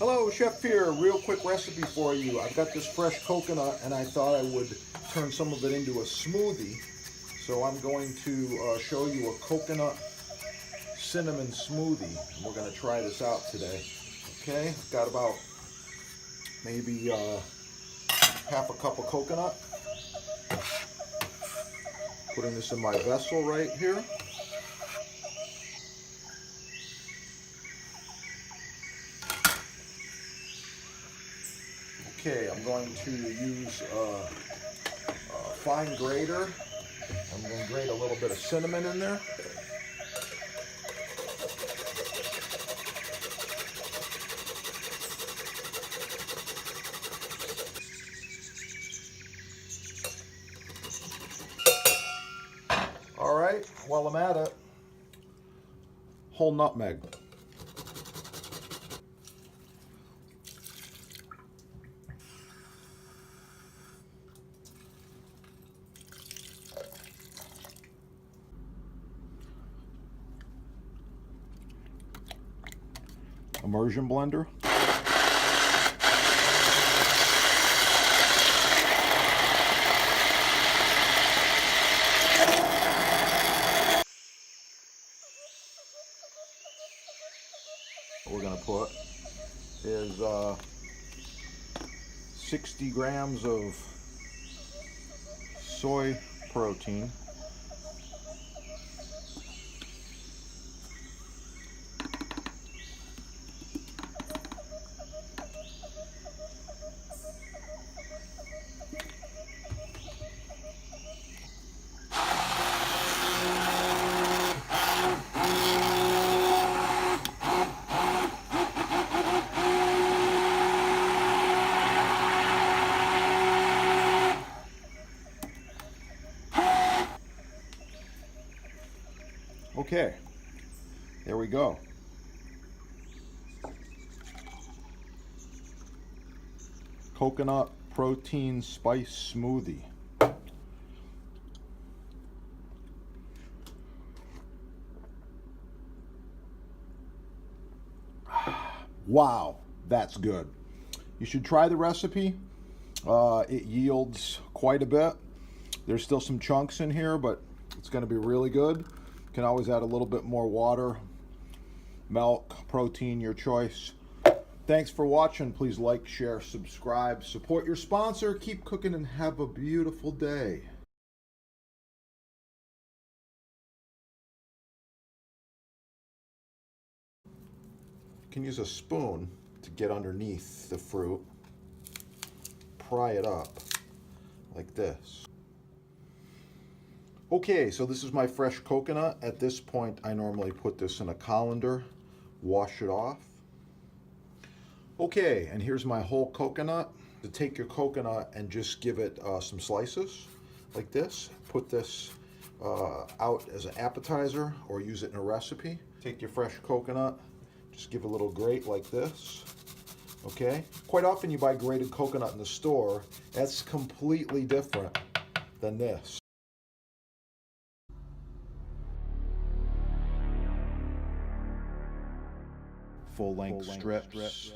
Hello, Chef here. Real quick recipe for you. I've got this fresh coconut and I thought I would turn some of it into a smoothie. So I'm going to show you a coconut cinnamon smoothie. And we're going to try this out today. Okay, I've got about maybe half a cup of coconut. Putting this in my vessel right here. Okay, I'm going to use a fine grater. I'm going to grate a little bit of cinnamon in there. All right, while I'm at it, whole nutmeg. Immersion blender. What we're going to put is 60 grams of soy protein. Okay, there we go. Coconut protein spice smoothie. Wow, that's good. You should try the recipe. It yields quite a bit. There's still some chunks in here, but it's going to be really good. You can always add a little bit more water, milk, protein, your choice. Thanks for watching. Please like, share, subscribe, support your sponsor, keep cooking, and have a beautiful day. You can use a spoon to get underneath the fruit. Pry it up like this. Okay, so this is my fresh coconut. At this point, I normally put this in a colander, wash it off. Okay, and here's my whole coconut. To take your coconut and just give it some slices like this. Put this out as an appetizer or use it in a recipe. Take your fresh coconut, just give a little grate like this. Okay, quite often you buy grated coconut in the store. That's completely different than this. Full-length strips,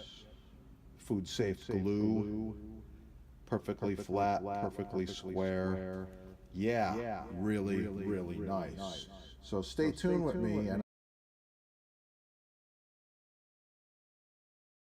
food-safe glue, perfectly flat, perfectly square. Yeah, really nice. So stay tuned with me.